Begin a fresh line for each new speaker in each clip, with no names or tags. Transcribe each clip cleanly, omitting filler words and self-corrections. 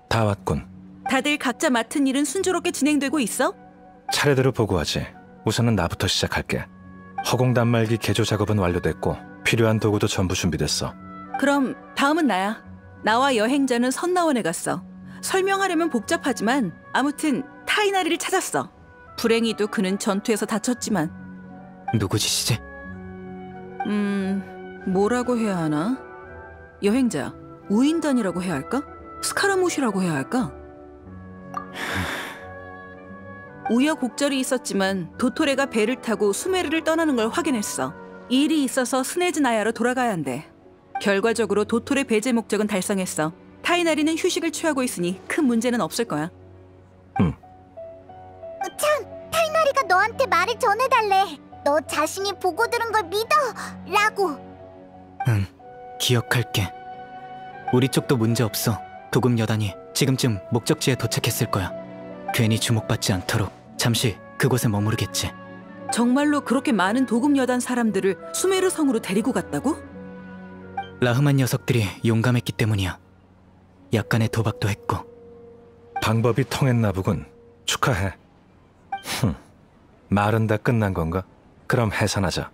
다 왔군.
다들 각자 맡은 일은 순조롭게 진행되고 있어?
차례대로 보고하지. 우선은 나부터 시작할게. 허공 단말기 개조 작업은 완료됐고 필요한 도구도 전부 준비됐어.
그럼 다음은 나야. 나와 여행자는 선나원에 갔어. 설명하려면 복잡하지만 아무튼 타이나리를 찾았어. 불행히도 그는 전투에서 다쳤지만.
누구 짓이지?
뭐라고 해야 하나? 여행자, 우인단이라고 해야 할까? 스카라무시라고 해야 할까? 우여곡절이 있었지만 도토레가 배를 타고 수메르를 떠나는 걸 확인했어. 일이 있어서 스네즈나야로 돌아가야 한대. 결과적으로 도토레 배제 목적은 달성했어. 타이나리는 휴식을 취하고 있으니 큰 문제는 없을 거야.
참, 타이나리가 너한테 말을 전해달래. 너 자신이 보고 들은 걸 믿어! 라고.
응, 기억할게. 우리 쪽도 문제 없어. 도금 여단이 지금쯤 목적지에 도착했을 거야. 괜히 주목받지 않도록 잠시 그곳에 머무르겠지.
정말로 그렇게 많은 도금 여단 사람들을 수메르 성으로 데리고 갔다고?
라흐만 녀석들이 용감했기 때문이야. 약간의 도박도 했고.
방법이 통했나 보군. 축하해. 말은 다 끝난 건가? 그럼 해산하자.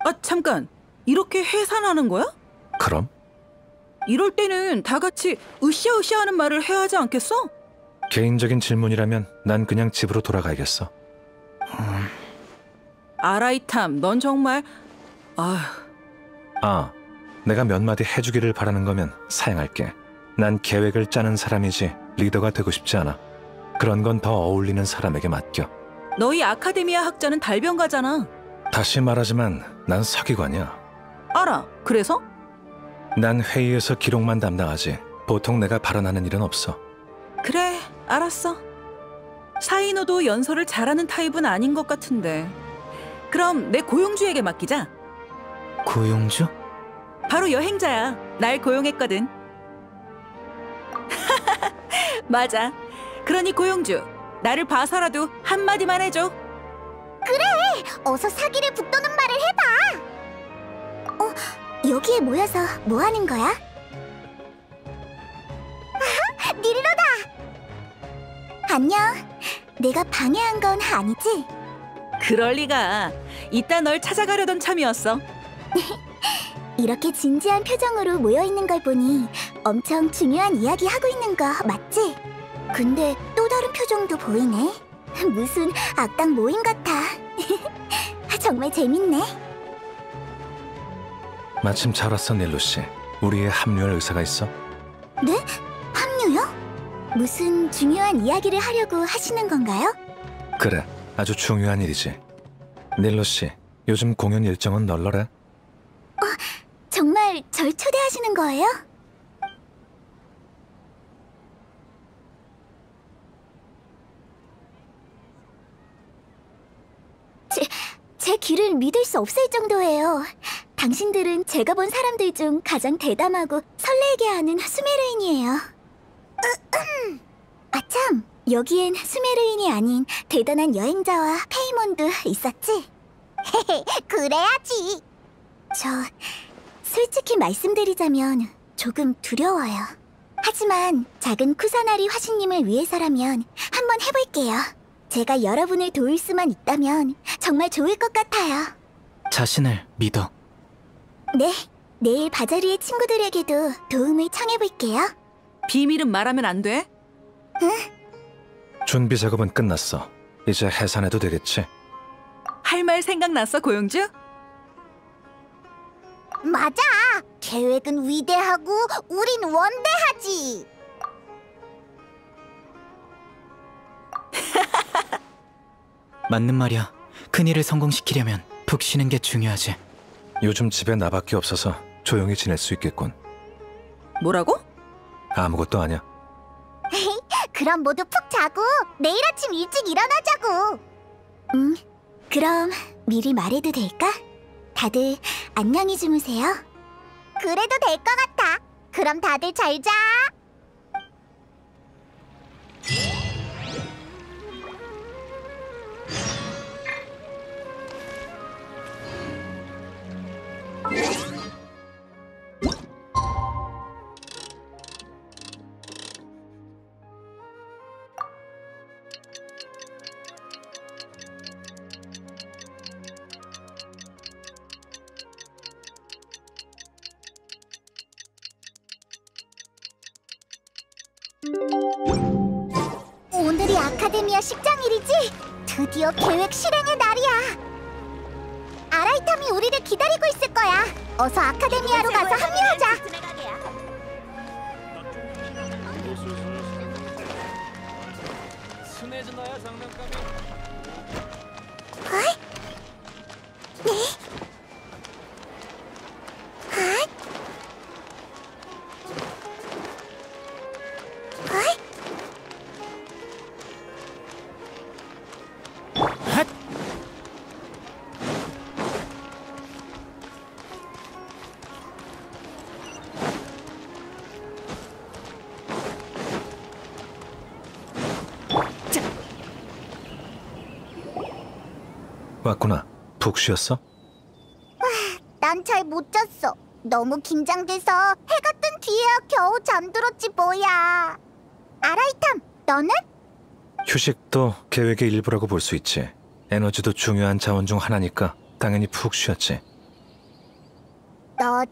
아, 잠깐. 이렇게 해산하는 거야?
그럼?
이럴 때는 다 같이 으쌰으쌰 하는 말을 해야 하지 않겠어?
개인적인 질문이라면 난 그냥 집으로 돌아가야겠어.
아라이탐, 넌 정말...
내가 몇 마디 해주기를 바라는 거면 사양할게. 난 계획을 짜는 사람이지 리더가 되고 싶지 않아. 그런 건 더 어울리는 사람에게 맡겨.
너희 아카데미아 학자는 달변가잖아.
다시 말하지만 난 서기관이야.
알아. 그래서?
난 회의에서 기록만 담당하지. 보통 내가 발언하는 일은 없어.
그래, 알았어. 사이노도 연설을 잘하는 타입은 아닌 것 같은데. 그럼 내 고용주에게 맡기자.
고용주?
바로 여행자야. 날 고용했거든. 맞아. 그러니 고용주, 나를 봐서라도 한마디만 해줘.
어서 사기를 북돋는 말을 해봐. 여기에 모여서 뭐 하는 거야? 아하, 닐로다. 안녕. 내가 방해한 건 아니지?
그럴 리가. 이따 널 찾아가려던 참이었어.
이렇게 진지한 표정으로 모여있는 걸 보니 엄청 중요한 이야기 하고 있는 거 맞지? 근데 또 다른 표정도 보이네. 무슨 악당 모임 같아. 정말 재밌네.
마침 잘 왔어, 닐루 씨. 우리의 합류할 의사가 있어?
네? 합류요? 무슨 중요한 이야기를 하려고 하시는 건가요?
그래, 아주 중요한 일이지. 닐루 씨, 요즘 공연 일정은 널널해?
정말 절 초대하시는 거예요? 제 귀를 믿을 수 없을 정도예요. 당신들은 제가 본 사람들 중 가장 대담하고 설레게 하는 수메르인이에요. 아참, 여기엔 수메르인이 아닌 대단한 여행자와 페이몬도 있었지? 그래야지. 저 솔직히 말씀드리자면 조금 두려워요. 하지만 작은 쿠사나리 화신님을 위해서라면 한번 해볼게요. 제가 여러분을 도울 수만 있다면 정말 좋을 것 같아요.
자신을 믿어.
네, 내일 바자리의 친구들에게도 도움을 청해볼게요.
비밀은 말하면 안 돼?
준비 작업은 끝났어. 이제 해산해도 되겠지?
할 말 생각났어, 고용주?
맞아! 계획은 위대하고 우린 원대하지!
맞는 말이야. 큰일을 성공시키려면 푹 쉬는 게 중요하지.
요즘 집에 나밖에 없어서 조용히 지낼 수 있겠군.
뭐라고?
아무것도 아니야.
그럼 모두 푹 자고 내일 아침 일찍 일어나자고! 그럼 미리 말해도 될까? 다들 안녕히 주무세요. 그래도 될 것 같아. 그럼 다들 잘 자. 아카데미아 식장일이지? 드디어 계획 실행의 날이야. 아라이탐이 우리를 기다리고 있을 거야. 어서 아카데미아로 가서 합류하자.
순해지나야 장난감이.
어이? 네? 어이? 어이?
왔구나. 푹 쉬었어?
난 잘 못 잤어. 너무 긴장돼서 해가 뜬 뒤에야 겨우 잠들었지 뭐야. 아라이탐, 너는?
휴식도 계획의 일부라고 볼 수 있지. 에너지도 중요한 자원 중 하나니까 당연히 푹 쉬었지.
너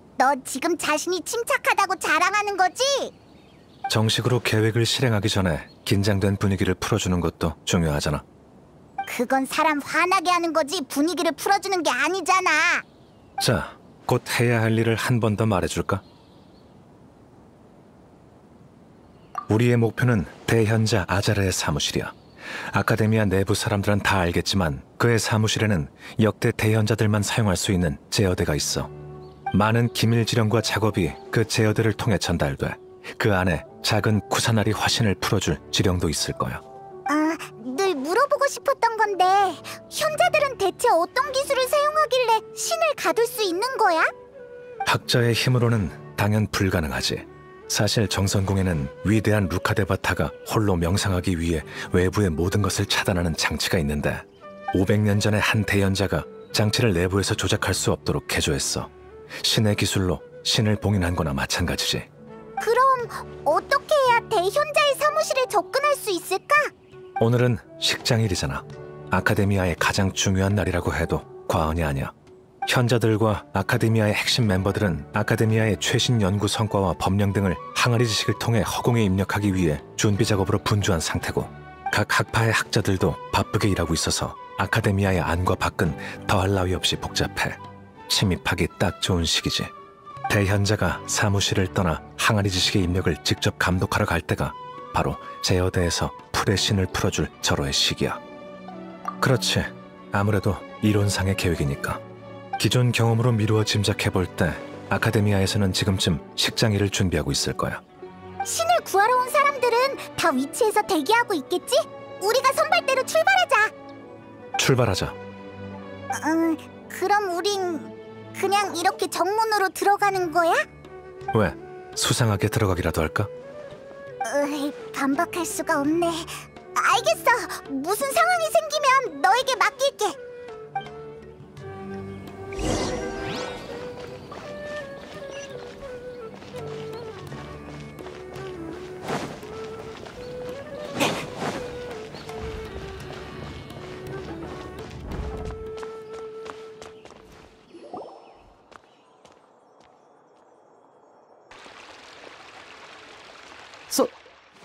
지금 자신이 침착하다고 자랑하는 거지?
정식으로 계획을 실행하기 전에 긴장된 분위기를 풀어주는 것도 중요하잖아.
그건 사람 화나게 하는 거지 분위기를 풀어주는 게 아니잖아.
자, 곧 해야 할 일을 한 번 더 말해줄까? 우리의 목표는 대현자 아자르의 사무실이야. 아카데미아 내부 사람들은 다 알겠지만 그의 사무실에는 역대 대현자들만 사용할 수 있는 제어대가 있어. 많은 기밀 지령과 작업이 그 제어대를 통해 전달돼. 그 안에 작은 쿠사나리 화신을 풀어줄 지령도 있을 거야.
늘 물어보고 싶었던 건데 현자들은 대체 어떤 기술을 사용하길래 신을 가둘 수 있는 거야?
학자의 힘으로는 당연 불가능하지. 사실 정선궁에는 위대한 루카데바타가 홀로 명상하기 위해 외부의 모든 것을 차단하는 장치가 있는데 500년 전에 한 대연자가 장치를 내부에서 조작할 수 없도록 개조했어. 신의 기술로 신을 봉인한 거나 마찬가지지.
그럼 어떻게 해야 대현자의 사무실에 접근할 수 있을까?
오늘은 식장일이잖아. 아카데미아의 가장 중요한 날이라고 해도 과언이 아니야. 현자들과 아카데미아의 핵심 멤버들은 아카데미아의 최신 연구 성과와 법령 등을 항아리 지식을 통해 허공에 입력하기 위해 준비 작업으로 분주한 상태고, 각 학파의 학자들도 바쁘게 일하고 있어서 아카데미아의 안과 밖은 더할 나위 없이 복잡해. 침입하기 딱 좋은 시기지. 대현자가 사무실을 떠나 항아리 지식의 입력을 직접 감독하러 갈 때가 바로 제어대에서 풀의 신을 풀어줄 절호의 시기야. 그렇지. 아무래도 이론상의 계획이니까. 기존 경험으로 미루어 짐작해볼 때 아카데미아에서는 지금쯤 식장일을 준비하고 있을 거야.
신을 구하러 온 사람들은 다 위치에서 대기하고 있겠지? 우리가 선발대로 출발하자.
출발하자.
그럼 우린 그냥 이렇게 정문으로 들어가는 거야?
왜? 수상하게 들어가기라도 할까?
반박할 수가 없네. 알겠어. 무슨 상황이 생기면 너에게 맡길게.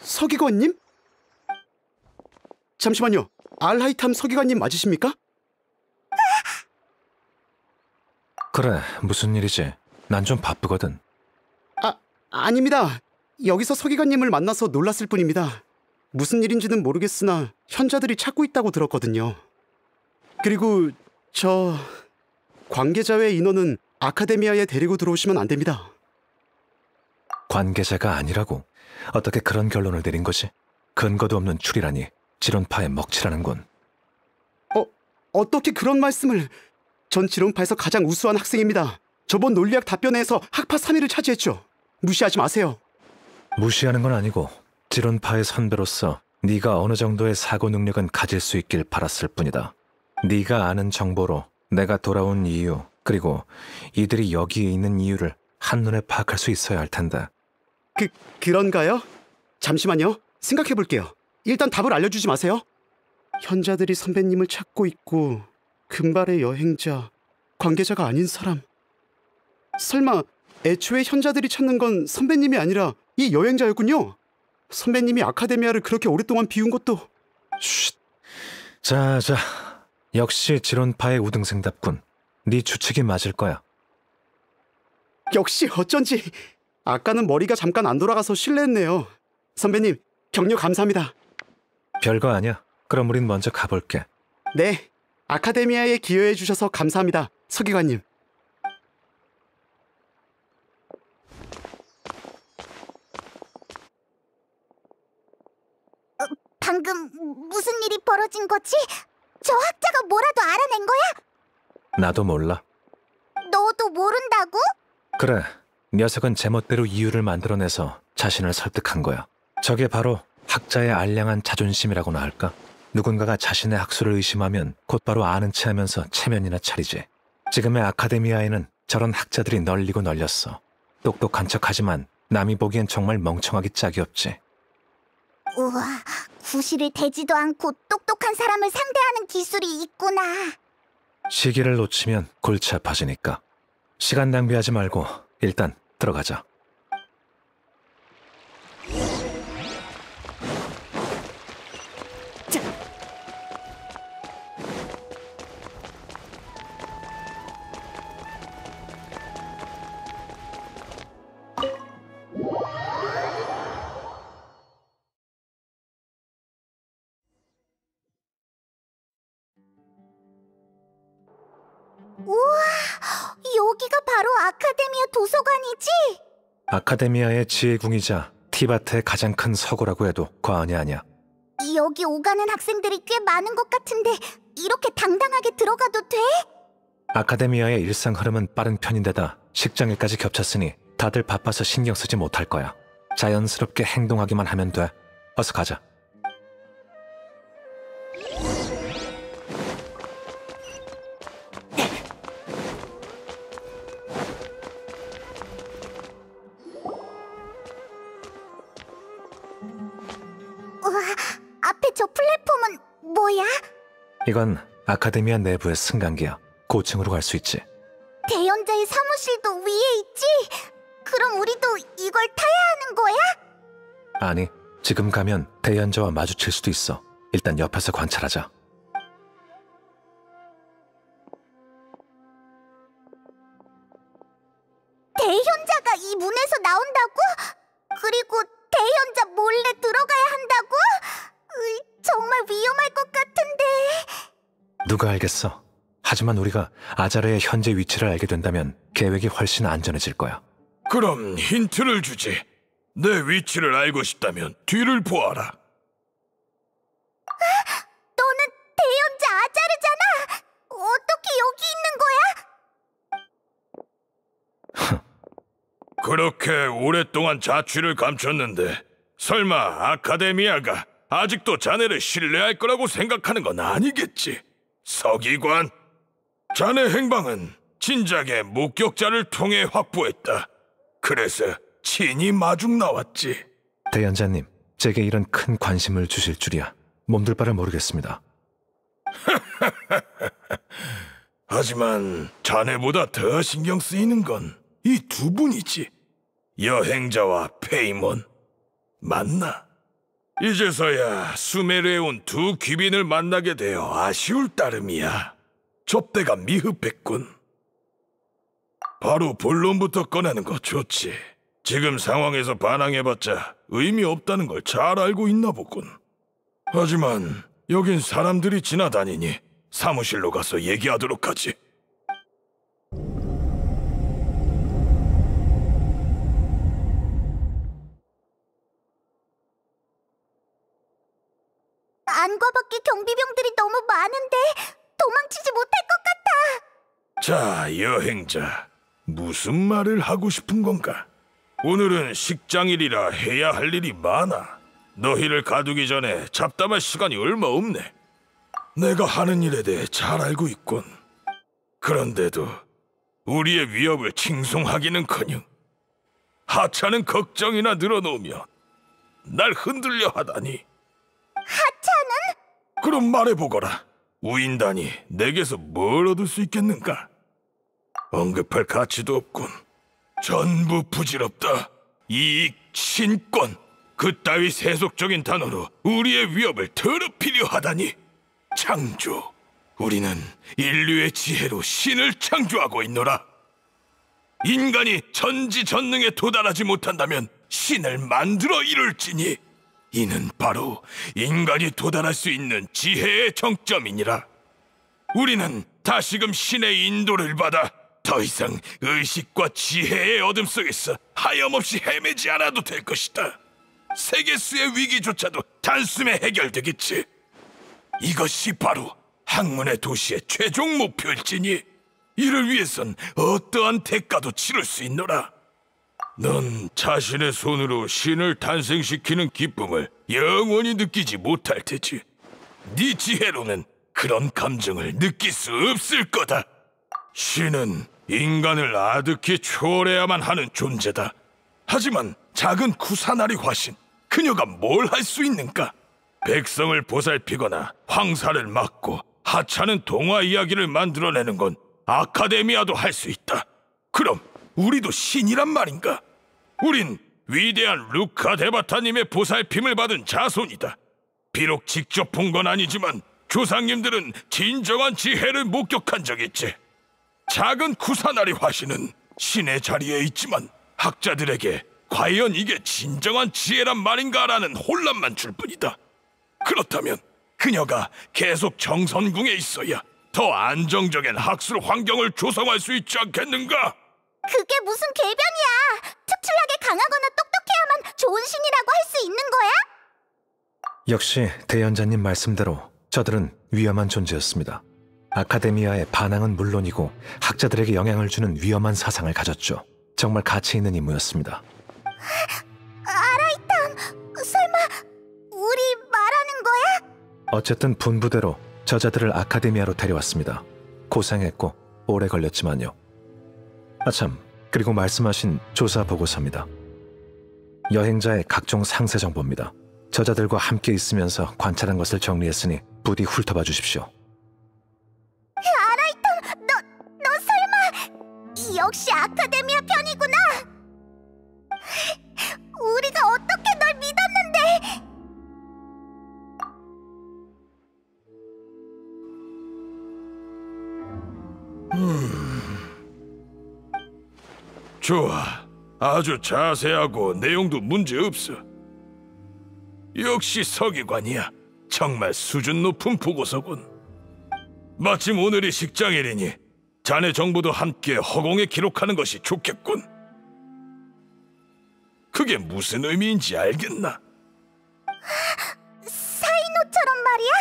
서기관님? 잠시만요. 알하이탐 서기관님 맞으십니까?
그래, 무슨 일이지? 난 좀 바쁘거든.
아닙니다. 여기서 서기관님을 만나서 놀랐을 뿐입니다. 무슨 일인지는 모르겠으나 현자들이 찾고 있다고 들었거든요. 그리고 관계자 외 인원은 아카데미아에 데리고 들어오시면 안 됩니다.
관계자가 아니라고? 어떻게 그런 결론을 내린 거지? 근거도 없는 추리라니 지론파에 먹칠하는군.
어떻게 그런 말씀을... 전 지론파에서 가장 우수한 학생입니다. 저번 논리학 답변회에서 학파 3위를 차지했죠. 무시하지 마세요.
무시하는 건 아니고 지론파의 선배로서 네가 어느 정도의 사고 능력은 가질 수 있길 바랐을 뿐이다. 네가 아는 정보로 내가 돌아온 이유, 그리고 이들이 여기에 있는 이유를 한눈에 파악할 수 있어야 할 텐데.
그런가요? 잠시만요. 생각해볼게요. 일단 답을 알려주지 마세요. 현자들이 선배님을 찾고 있고 금발의 여행자, 관계자가 아닌 사람. 설마 애초에 현자들이 찾는 건 선배님이 아니라 이 여행자였군요. 선배님이 아카데미아를 그렇게 오랫동안 비운 것도
쉿. 자, 역시 지론파의 우등생답군. 네 추측이 맞을 거야.
역시 어쩐지 아까는 머리가 잠깐 안 돌아가서 실례했네요. 선배님, 격려 감사합니다.
별거 아니야. 그럼 우린 먼저 가볼게.
네, 아카데미아에 기여해 주셔서 감사합니다, 서기관님.
방금 무슨 일이 벌어진 거지? 저 학자가 뭐라도 알아낸 거야?
나도 몰라.
너도 모른다고?
그래, 녀석은 제멋대로 이유를 만들어내서 자신을 설득한 거야. 저게 바로 학자의 알량한 자존심이라고나 할까? 누군가가 자신의 학술을 의심하면 곧바로 아는 체하면서 체면이나 차리지. 지금의 아카데미아에는 저런 학자들이 널리고 널렸어. 똑똑한 척하지만 남이 보기엔 정말 멍청하기 짝이 없지.
우와, 구실을 대지도 않고 똑똑한 사람을 상대하는 기술이 있구나.
시기를 놓치면 골치 아파지니까. 시간 낭비하지 말고 일단 들어가자.
우와, 여기가 바로 아카데미아 도서관이지?
아카데미아의 지혜궁이자 티바트의 가장 큰 서고라고 해도 과언이 아니야.
여기 오가는 학생들이 꽤 많은 것 같은데 이렇게 당당하게 들어가도 돼?
아카데미아의 일상 흐름은 빠른 편인데다 식장일까지 겹쳤으니 다들 바빠서 신경 쓰지 못할 거야. 자연스럽게 행동하기만 하면 돼. 어서 가자.
우와, 앞에 저 플랫폼은 뭐야?
이건 아카데미아 내부의 승강기야. 고층으로 갈 수 있지.
대연자의 사무실도 위에 있지? 그럼 우리도 이걸 타야 하는 거야?
아니, 지금 가면 대연자와 마주칠 수도 있어. 일단 옆에서 관찰하자.
대현자가 이 문에서 나온다고? 그리고 대현자 몰래 들어가야 한다고? 정말 위험할 것 같은데.
누가 알겠어. 하지만 우리가 아자르의 현재 위치를 알게 된다면 계획이 훨씬 안전해질 거야.
그럼 힌트를 주지. 내 위치를 알고 싶다면 뒤를 보아라.
너는 대현자 아자르잖아. 어떻게 여기 있는 거야?
그렇게 오랫동안 자취를 감췄는데 설마 아카데미아가 아직도 자네를 신뢰할 거라고 생각하는 건 아니겠지? 서기관, 자네 행방은 진작에 목격자를 통해 확보했다. 그래서 친히 마중 나왔지.
대연자님, 제게 이런 큰 관심을 주실 줄이야. 몸둘 바를 모르겠습니다.
하지만 자네보다 더 신경 쓰이는 건 이 두 분이지. 여행자와 페이몬. 맞나? 이제서야 수메르에 온 두 귀빈을 만나게 되어 아쉬울 따름이야. 접대가 미흡했군. 바로 본론부터 꺼내는 거 좋지. 지금 상황에서 반항해봤자 의미 없다는 걸 잘 알고 있나 보군. 하지만 여긴 사람들이 지나다니니 사무실로 가서 얘기하도록 하지.
안과 밖에 경비병들이 너무 많은데 도망치지 못할 것 같아.
자, 여행자. 무슨 말을 하고 싶은 건가? 오늘은 식장일이라 해야 할 일이 많아. 너희를 가두기 전에 잡담할 시간이 얼마 없네. 내가 하는 일에 대해 잘 알고 있군. 그런데도 우리의 위협을 칭송하기는커녕 하찮은 걱정이나 늘어놓으면 날 흔들려 하다니.
하찮은?
그럼 말해보거라. 우인단이 내게서 뭘 얻을 수 있겠는가? 언급할 가치도 없군. 전부 부질없다. 이익, 신권, 그따위 세속적인 단어로 우리의 위협을 더럽히려 하다니. 창조, 우리는 인류의 지혜로 신을 창조하고 있노라. 인간이 전지전능에 도달하지 못한다면 신을 만들어 이룰지니 이는 바로 인간이 도달할 수 있는 지혜의 정점이니라. 우리는 다시금 신의 인도를 받아 더 이상 의식과 지혜의 어둠 속에서 하염없이 헤매지 않아도 될 것이다. 세계수의 위기조차도 단숨에 해결되겠지. 이것이 바로 학문의 도시의 최종 목표일지니 이를 위해선 어떠한 대가도 치를 수 있노라. 넌 자신의 손으로 신을 탄생시키는 기쁨을 영원히 느끼지 못할 테지. 네 지혜로는 그런 감정을 느낄 수 없을 거다. 신은 인간을 아득히 초월해야만 하는 존재다. 하지만 작은 쿠사나리 화신, 그녀가 뭘 할 수 있는가? 백성을 보살피거나 황사를 막고 하찮은 동화 이야기를 만들어내는 건 아카데미아도 할 수 있다. 그럼 우리도 신이란 말인가? 우린 위대한 루카 데바타님의 보살핌을 받은 자손이다. 비록 직접 본 건 아니지만 조상님들은 진정한 지혜를 목격한 적이 있지. 작은 쿠사나리 화신은 신의 자리에 있지만 학자들에게 과연 이게 진정한 지혜란 말인가라는 혼란만 줄 뿐이다. 그렇다면 그녀가 계속 정선궁에 있어야 더 안정적인 학술 환경을 조성할 수 있지 않겠는가?
그게 무슨 궤변이야. 특출나게 강하거나 똑똑해야만 좋은 신이라고 할 수 있는 거야?
역시 대연자님 말씀대로 저들은 위험한 존재였습니다. 아카데미아의 반항은 물론이고 학자들에게 영향을 주는 위험한 사상을 가졌죠. 정말 가치 있는 임무였습니다.
아라이탐, 설마 우리 말하는 거야?
어쨌든 분부대로 저자들을 아카데미아로 데려왔습니다. 고생했고 오래 걸렸지만요. 아참, 그리고 말씀하신 조사 보고서입니다. 여행자의 각종 상세 정보입니다. 저자들과 함께 있으면서 관찰한 것을 정리했으니 부디 훑어봐 주십시오.
아라이탐, 너 설마 역시 아카데미아 편이구나. 우리가 어떻게 널 믿었는데.
좋아. 아주 자세하고 내용도 문제없어. 역시 서기관이야. 정말 수준 높은 보고서군. 마침 오늘이 식장일이니 자네 정보도 함께 허공에 기록하는 것이 좋겠군. 그게 무슨 의미인지 알겠나?
사이노처럼 말이야?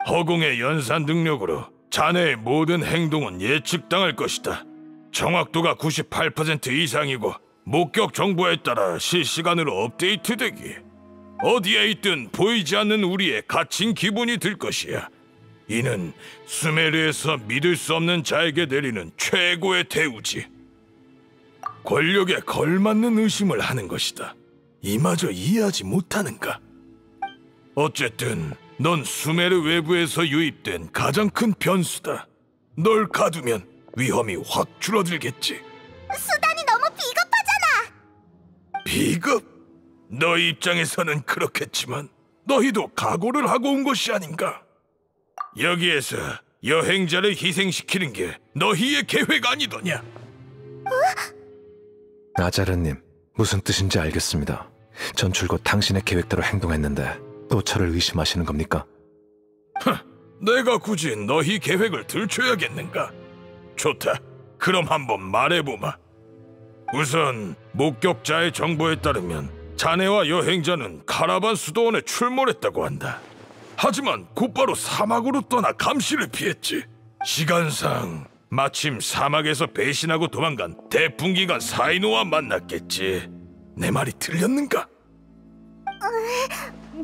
허공의 연산 능력으로 자네의 모든 행동은 예측당할 것이다. 정확도가 98% 이상이고 목격 정보에 따라 실시간으로 업데이트되기. 어디에 있든 보이지 않는 우리의 갇힌 기분이 들 것이야. 이는 수메르에서 믿을 수 없는 자에게 내리는 최고의 대우지. 권력에 걸맞는 의심을 하는 것이다. 이마저 이해하지 못하는가? 어쨌든 넌 수메르 외부에서 유입된 가장 큰 변수다. 널 가두면 위험이 확 줄어들겠지.
수단이 너무 비겁하잖아.
비겁? 너 입장에서는 그렇겠지만 너희도 각오를 하고 온 것이 아닌가? 여기에서 여행자를 희생시키는 게 너희의 계획 아니더냐?
아자르님, 무슨 뜻인지 알겠습니다. 전 줄곧 당신의 계획대로 행동했는데 또 저를 의심하시는 겁니까?
내가 굳이 너희 계획을 들춰야겠는가? 좋다. 그럼 한번 말해보마. 우선 목격자의 정보에 따르면 자네와 여행자는 카라반 수도원에 출몰했다고 한다. 하지만 곧바로 사막으로 떠나 감시를 피했지. 시간상 마침 사막에서 배신하고 도망간 대풍기관 사이노와 만났겠지. 내 말이 틀렸는가?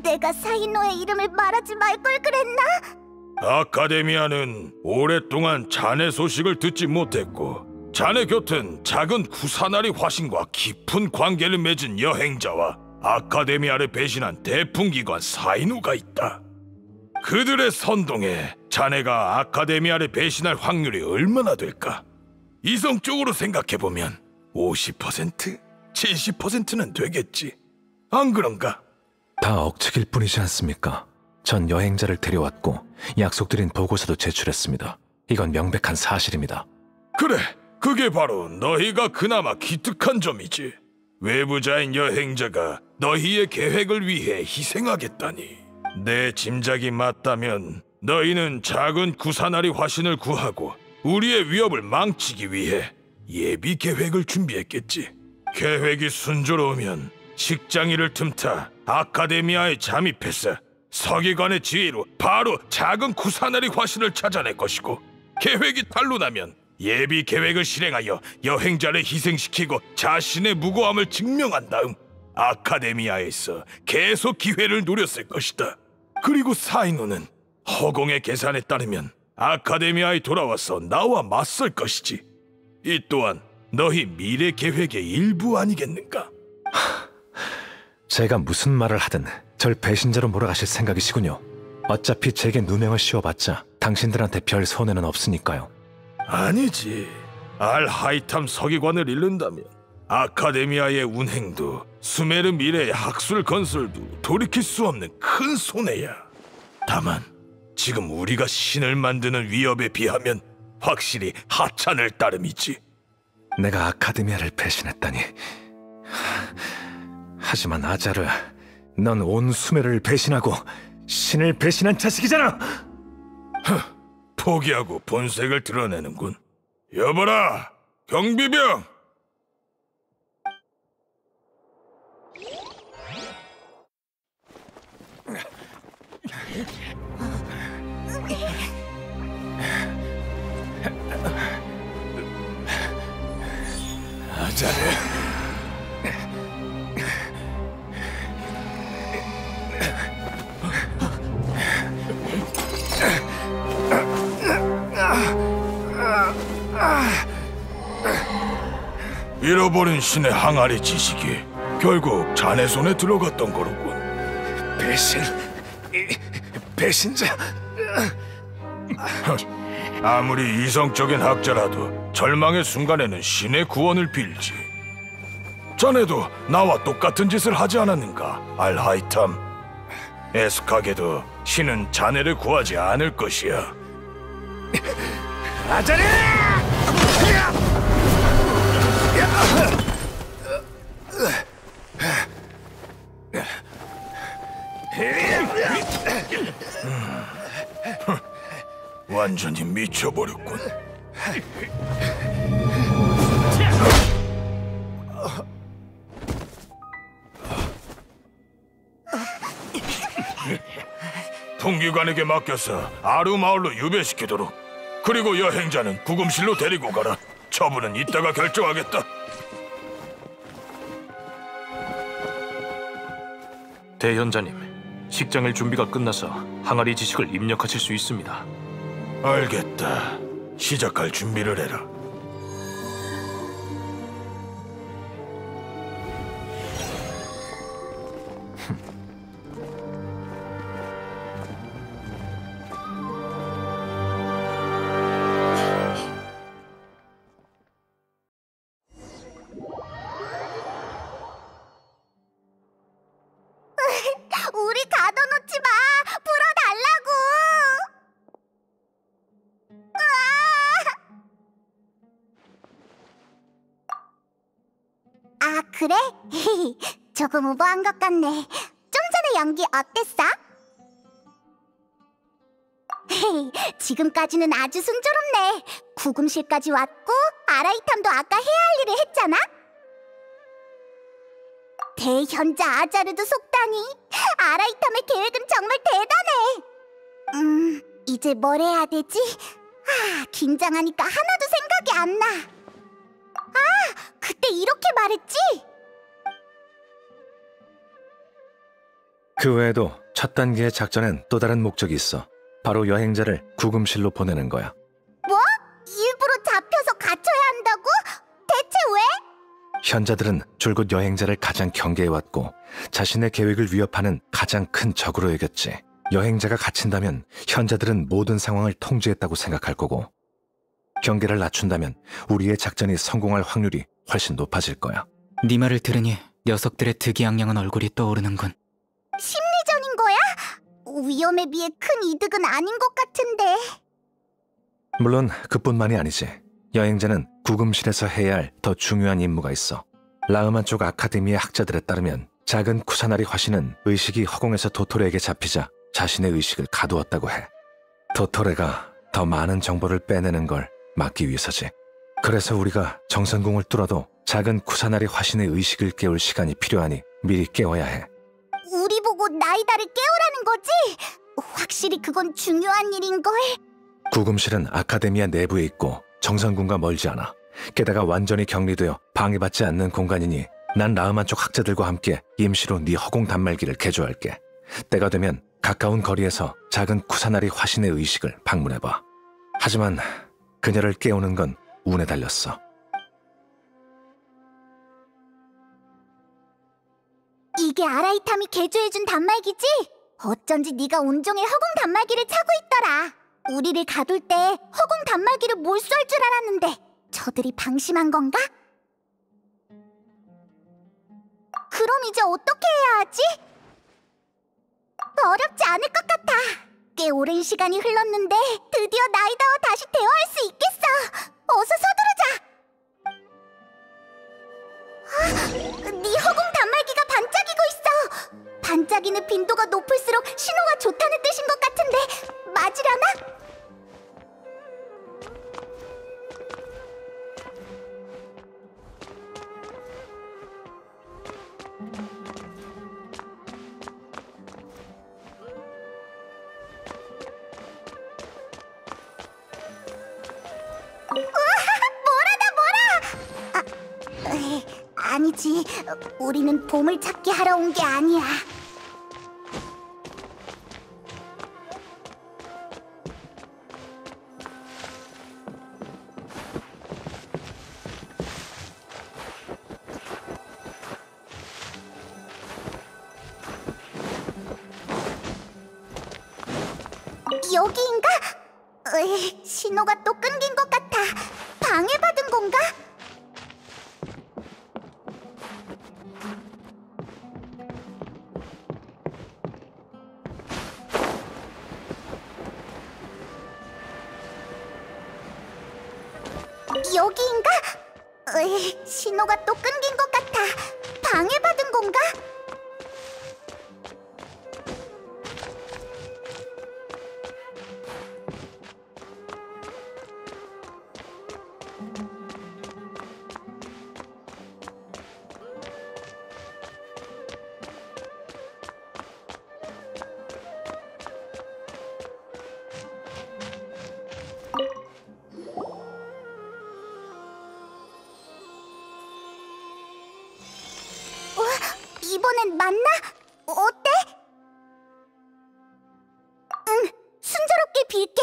내가 사이노의 이름을 말하지 말 걸 그랬나?
아카데미아는 오랫동안 자네 소식을 듣지 못했고 자네 곁은 작은 쿠사나리 화신과 깊은 관계를 맺은 여행자와 아카데미아를 배신한 대풍기관 사이노가 있다. 그들의 선동에 자네가 아카데미아를 배신할 확률이 얼마나 될까? 이성적으로 생각해보면 50%? 70%는 되겠지. 안 그런가?
다 억측일 뿐이지 않습니까? 전 여행자를 데려왔고 약속드린 보고서도 제출했습니다. 이건 명백한 사실입니다.
그래, 그게 바로 너희가 그나마 기특한 점이지. 외부자인 여행자가 너희의 계획을 위해 희생하겠다니. 내 짐작이 맞다면 너희는 작은 구사나리 화신을 구하고 우리의 위협을 망치기 위해 예비 계획을 준비했겠지. 계획이 순조로우면 식장일을 틈타 아카데미아에 잠입해서 서기관의 지휘로 바로 작은 구사나리 화신을 찾아낼 것이고, 계획이 탄로나면 예비 계획을 실행하여 여행자를 희생시키고 자신의 무고함을 증명한 다음 아카데미아에서 계속 기회를 노렸을 것이다. 그리고 사이노는 허공의 계산에 따르면 아카데미아에 돌아와서 나와 맞설 것이지. 이 또한 너희 미래 계획의 일부 아니겠는가?
제가 무슨 말을 하든 절 배신자로 몰아가실 생각이시군요. 어차피 제게 누명을 씌워봤자 당신들한테 별 손해는 없으니까요.
아니지. 알하이탐 서기관을 잃는다면 아카데미아의 운행도 수메르 미래의 학술 건설도 돌이킬 수 없는 큰 손해야. 다만 지금 우리가 신을 만드는 위협에 비하면 확실히 하찮을 따름이지.
내가 아카데미아를 배신했다니. 하지만 아자르, 넌 온 수메르를 배신하고 신을 배신한 자식이잖아!
포기하고 본색을 드러내는군. 여보라, 경비병! 아자르, 잃어버린 신의 항아리 지식이 결국 자네 손에 들어갔던 거로군.
배신자...
아무리 이성적인 학자라도 절망의 순간에는 신의 구원을 빌지. 자네도 나와 똑같은 짓을 하지 않았는가, 알하이탐? 에스카게도 신은 자네를 구하지 않을 것이야.
아자르!
완전히 미쳐버렸군. 통기관에게 맡겨서 아루 마을로 유배시키도록. 그리고 여행자는 구금실로 데리고 가라. 처분은 이따가 결정하겠다.
대현자님, 식장일 준비가 끝나서 항아리 지식을 입력하실 수 있습니다.
알겠다. 시작할 준비를 해라.
우리 가둬놓지 마! 풀어달라고! 아, 그래? 조금 오버한 것 같네. 좀 전에 연기 어땠어? 지금까지는 아주 순조롭네. 구금실까지 왔고 아라이탐도 아까 해야 할 일을 했잖아? 대현자 아자르도 속다니. 아라이탐의 계획은 정말 대단해. 이제 뭘 해야 되지? 긴장하니까 하나도 생각이 안 나. 그때 이렇게 말했지?
그 외에도 첫 단계의 작전엔 또 다른 목적이 있어. 바로 여행자를 구금실로 보내는 거야.
뭐? 일부러 잡혀서 갇혀야 한다고? 대체 왜?
현자들은 줄곧 여행자를 가장 경계해왔고 자신의 계획을 위협하는 가장 큰 적으로 여겼지. 여행자가 갇힌다면 현자들은 모든 상황을 통제했다고 생각할 거고, 경계를 낮춘다면 우리의 작전이 성공할 확률이 훨씬 높아질 거야.
네 말을 들으니 녀석들의 득이양양한 얼굴이 떠오르는군.
심리전인 거야? 위험에 비해 큰 이득은 아닌 것 같은데.
물론 그뿐만이 아니지. 여행자는 구금실에서 해야 할 더 중요한 임무가 있어. 라흐만 쪽 아카데미의 학자들에 따르면 작은 쿠사나리 화신은 의식이 허공에서 도토레에게 잡히자 자신의 의식을 가두었다고 해. 도토레가 더 많은 정보를 빼내는 걸 막기 위해서지. 그래서 우리가 정선궁을 뚫어도 작은 쿠사나리 화신의 의식을 깨울 시간이 필요하니 미리 깨워야 해.
우리 보고 나이다를 깨우라는 거지? 확실히 그건 중요한 일인걸.
구금실은 아카데미아 내부에 있고 정선궁과 멀지 않아. 게다가 완전히 격리되어 방해받지 않는 공간이니 난 라흐만 쪽 학자들과 함께 임시로 네 허공 단말기를 개조할게. 때가 되면 가까운 거리에서 작은 쿠사나리 화신의 의식을 방문해봐. 하지만 그녀를 깨우는 건 운에 달렸어.
이게 아라이탐이 개조해준 단말기지? 어쩐지 네가 온종일 허공 단말기를 차고 있더라. 우리를 가둘 때 허공 단말기를 몰수할 줄 알았는데 저들이 방심한 건가? 그럼 이제 어떻게 해야 하지? 어렵지 않을 것 같아. 꽤 오랜 시간이 흘렀는데 드디어 나이다와 다시 대화할 수 있겠어. 어서 서두르자. 네 허공 단말기가 반짝이고 있어. 반짝이는 빈도가 높을수록 신호가 좋다는 뜻인 것 같은데 맞으려나? 아니지, 우리는 보물찾기 하러 온 게 아니야. 여기인가? 신호가 또 끊긴 것 같아. 방해받은 건가? 여기인가? 신호가 또 끊긴 것 같아. 방해받은 건가? 이번엔 맞나? 어때? 응, 순조롭게 빌게.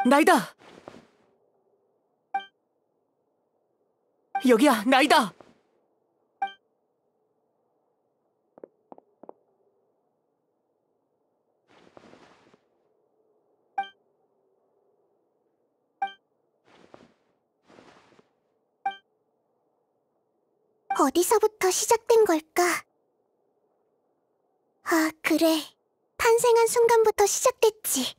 나이다! 여기야, 나이다!
어디서부터 시작된 걸까? 아, 그래. 탄생한 순간부터 시작됐지.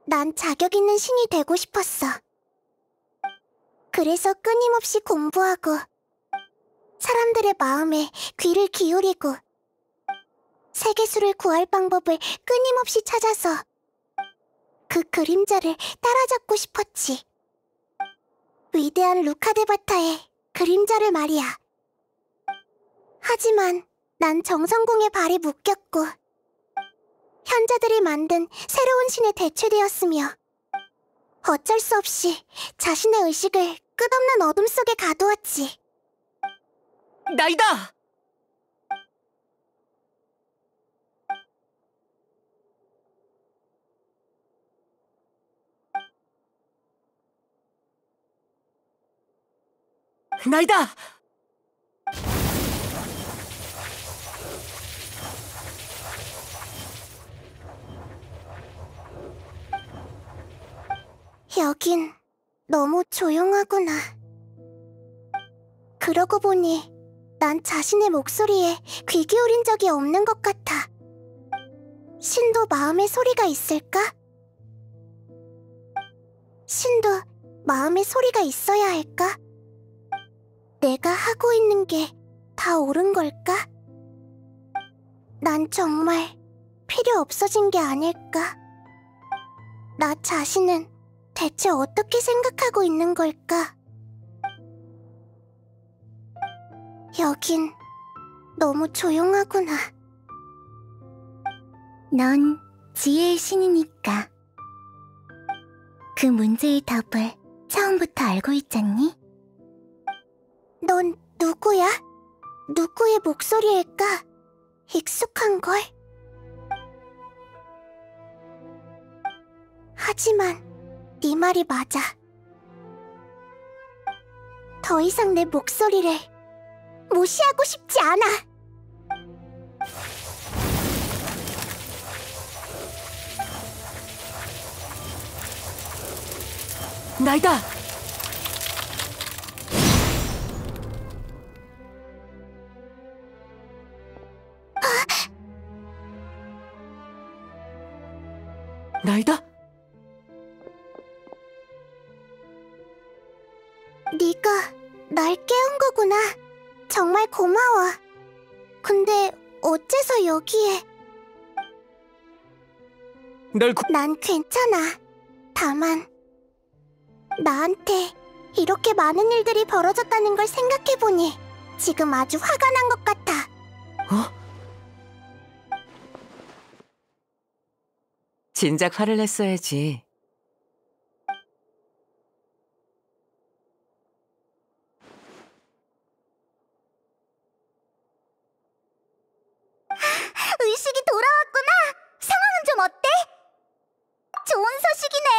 난 자격 있는 신이 되고 싶었어. 그래서 끊임없이 공부하고 사람들의 마음에 귀를 기울이고 세계수를 구할 방법을 끊임없이 찾아서 그 그림자를 따라잡고 싶었지. 위대한 루카데바타의 그림자를 말이야. 하지만 난 정성공의 발이 묶였고 현자들이 만든 새로운 신에 대체되었으며 어쩔 수 없이 자신의 의식을 끝없는 어둠 속에 가두었지.
나이다! 나이다!
여긴 너무 조용하구나. 그러고 보니 난 자신의 목소리에 귀 기울인 적이 없는 것 같아. 신도 마음의 소리가 있을까? 신도 마음의 소리가 있어야 할까? 내가 하고 있는 게 다 옳은 걸까? 난 정말 필요 없어진 게 아닐까? 나 자신은 대체 어떻게 생각하고 있는 걸까? 여긴 너무 조용하구나. 넌 지혜의 신이니까 그 문제의 답을 처음부터 알고 있잖니? 넌 누구야? 누구의 목소리일까? 익숙한걸? 하지만 네 말이 맞아. 더 이상 내 목소리를 무시하고 싶지 않아.
나이다! 나이다?
네가 날 깨운 거구나. 정말 고마워. 근데 어째서 여기에? 난 괜찮아. 다만 나한테 이렇게 많은 일들이 벌어졌다는 걸 생각해보니 지금 아주 화가 난 것 같아.
어?
진작 화를 냈어야지.
의식이 돌아왔구나. 상황은 좀 어때? 좋은 소식이네.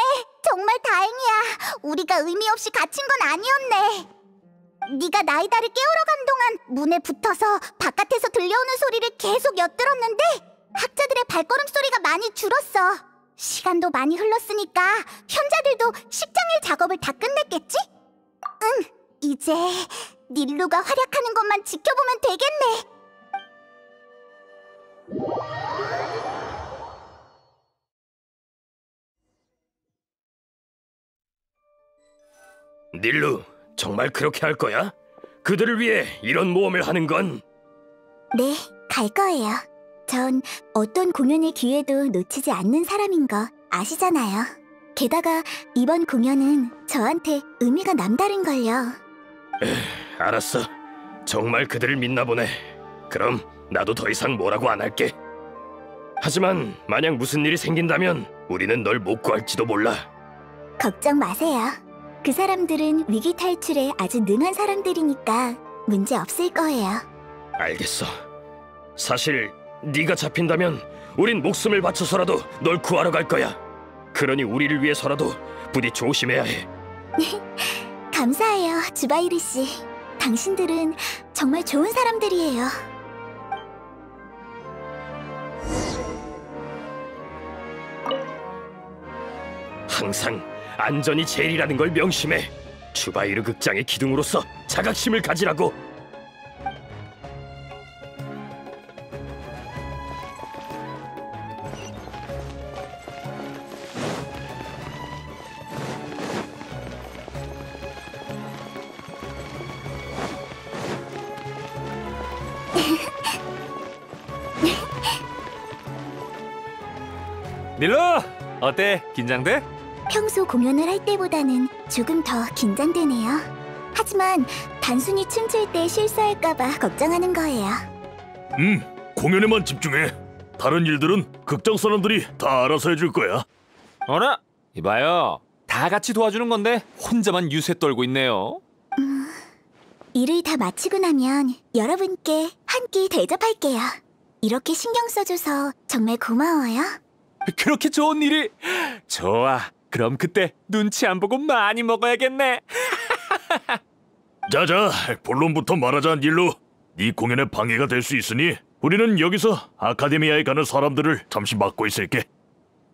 정말 다행이야. 우리가 의미 없이 갇힌 건 아니었네. 네가 나이다를 깨우러 간 동안 문에 붙어서 바깥에서 들려오는 소리를 계속 엿들었는데 학자들의 발걸음 소리가 많이 줄었어. 시간도 많이 흘렀으니까 현자들도 식장일 작업을 다 끝냈겠지? 응, 이제 닐루가 활약하는 것만 지켜보면 되겠네.
닐루, 정말 그렇게 할 거야? 그들을 위해 이런 모험을 하는 건?
네, 갈 거예요. 전 어떤 공연의 기회도 놓치지 않는 사람인 거 아시잖아요. 게다가 이번 공연은 저한테 의미가 남다른걸요.
알았어. 정말 그들을 믿나 보네. 그럼 나도 더 이상 뭐라고 안 할게. 하지만 만약 무슨 일이 생긴다면 우리는 널 못 구할지도 몰라.
걱정 마세요. 그 사람들은 위기 탈출에 아주 능한 사람들이니까 문제 없을 거예요.
알겠어. 사실 네가 잡힌다면 우린 목숨을 바쳐서라도 널 구하러 갈 거야. 그러니 우리를 위해서라도 부디 조심해야 해.
감사해요, 주바이르 씨. 당신들은 정말 좋은 사람들이에요.
항상 안전이 제일이라는 걸 명심해. 주바이르 극장의 기둥으로서 자각심을 가지라고.
닐루!
어때? 긴장돼?
평소 공연을 할 때보다는 조금 더 긴장되네요. 하지만 단순히 춤출 때 실수할까봐 걱정하는 거예요.
공연에만 집중해. 다른 일들은 극장 사람들이 다 알아서 해줄 거야.
어라? 이봐요. 다 같이 도와주는 건데 혼자만 유세 떨고 있네요.
일을 다 마치고 나면 여러분께 한 끼 대접할게요. 이렇게 신경 써줘서 정말 고마워요.
그렇게 좋은 일이? 좋아. 그럼 그때 눈치 안 보고 많이 먹어야겠네.
자자, 본론부터 말하자는 일로. 네 공연에 방해가 될 수 있으니 우리는 여기서 아카데미아에 가는 사람들을 잠시 맡고 있을게.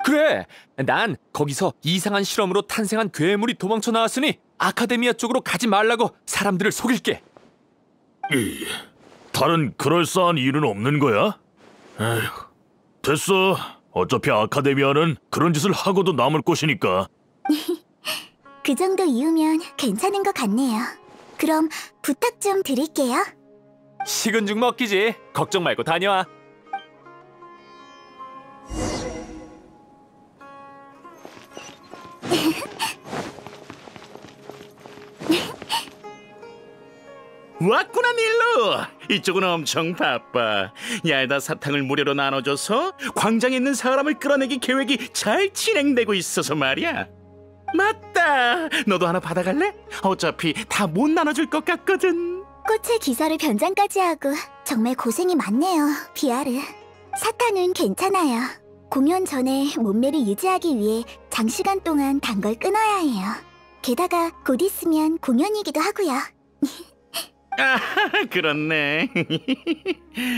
그래. 난 거기서 이상한 실험으로 탄생한 괴물이 도망쳐 나왔으니 아카데미아 쪽으로 가지 말라고 사람들을 속일게.
다른 그럴싸한 이유는 없는 거야? 에휴, 됐어. 어차피 아카데미아는 그런 짓을 하고도 남을 곳이니까.
그 정도 이유면 괜찮은 것 같네요. 그럼 부탁 좀 드릴게요.
식은 죽 먹기지. 걱정 말고 다녀와.
왔구나 닐로. 이쪽은 엄청 바빠. 얄다 사탕을 무료로 나눠줘서 광장에 있는 사람을 끌어내기 계획이 잘 진행되고 있어서 말이야. 맞다. 너도 하나 받아갈래? 어차피 다 못 나눠줄 것 같거든.
꽃의 기사를 변장까지 하고 정말 고생이 많네요, 비아르. 사탕은 괜찮아요. 공연 전에 몸매를 유지하기 위해 장시간 동안 단 걸 끊어야 해요. 게다가 곧 있으면 공연이기도 하고요.
아, 그렇네.